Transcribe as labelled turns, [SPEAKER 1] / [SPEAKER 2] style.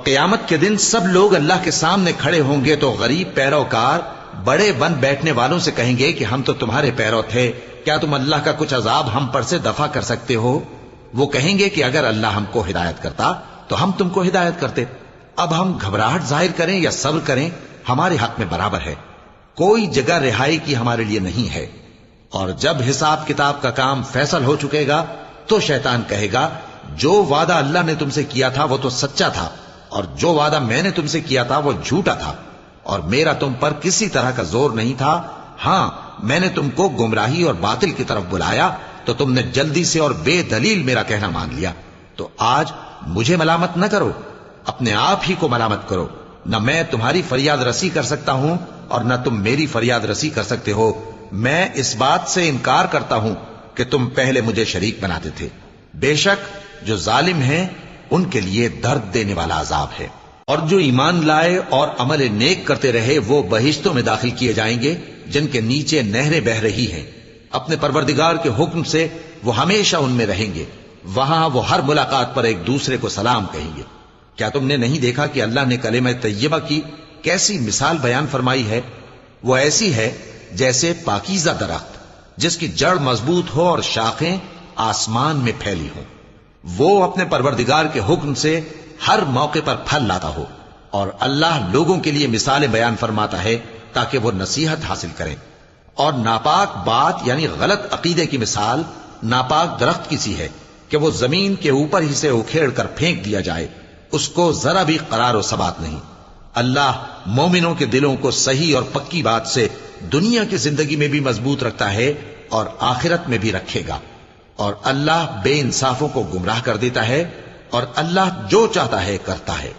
[SPEAKER 1] قیامت کے دن سب لوگ اللہ کے سامنے کھڑے ہوں گے تو غریب پیروکار بڑے بن بیٹھنے والوں سے کہیں گے کہ ہم تو تمہارے پیرو تھے، کیا تم اللہ کا کچھ عذاب ہم پر سے دفع کر سکتے ہو؟ وہ کہیں گے کہ اگر اللہ ہم کو ہدایت کرتا تو ہم تم کو ہدایت کرتے۔ اب ہم گھبراہٹ ظاہر کریں یا صبر کریں ہمارے حق میں برابر ہے، کوئی جگہ رہائی کی ہمارے لیے نہیں ہے۔ اور جب حساب کتاب کا کام فیصل ہو چکے گا تو شیطان کہے گا جو وعدہ اللہ نے تم سے کیا تھا وہ تو سچا تھا، اور جو وعدہ میں نے تم سے کیا تھا وہ جھوٹا تھا، اور میرا تم پر کسی طرح کا زور نہیں تھا۔ ہاں، میں نے تم کو گمراہی اور باطل کی طرف بلایا تو تم نے جلدی سے اور بے دلیل میرا کہنا مان لیا۔ تو آج مجھے ملامت نہ کرو، اپنے آپ ہی کو ملامت کرو۔ نہ میں تمہاری فریاد رسی کر سکتا ہوں اور نہ تم میری فریاد رسی کر سکتے ہو۔ میں اس بات سے انکار کرتا ہوں کہ تم پہلے مجھے شریک بناتے تھے۔ بے شک جو ظالم ہیں ان کے لیے درد دینے والا عذاب ہے۔ اور جو ایمان لائے اور عمل نیک کرتے رہے وہ بہشتوں میں داخل کیے جائیں گے جن کے نیچے نہریں بہ رہی ہیں۔ اپنے پروردگار کے حکم سے وہ ہمیشہ ان میں رہیں گے، وہاں وہ ہر ملاقات پر ایک دوسرے کو سلام کہیں گے۔ کیا تم نے نہیں دیکھا کہ اللہ نے کلمہ طیبہ کی کیسی مثال بیان فرمائی ہے؟ وہ ایسی ہے جیسے پاکیزہ درخت جس کی جڑ مضبوط ہو اور شاخیں آسمان میں پھیلی ہوں۔ وہ اپنے پروردگار کے حکم سے ہر موقع پر پھل لاتا ہو، اور اللہ لوگوں کے لیے مثالیں بیان فرماتا ہے تاکہ وہ نصیحت حاصل کریں۔ اور ناپاک بات یعنی غلط عقیدے کی مثال ناپاک درخت کی سی ہے کہ وہ زمین کے اوپر ہی سے اکھیڑ کر پھینک دیا جائے، اس کو ذرا بھی قرار و ثبات نہیں۔ اللہ مومنوں کے دلوں کو صحیح اور پکی بات سے دنیا کی زندگی میں بھی مضبوط رکھتا ہے اور آخرت میں بھی رکھے گا۔ اور اللہ بے انصافوں کو گمراہ کر دیتا ہے، اور اللہ جو چاہتا ہے کرتا ہے۔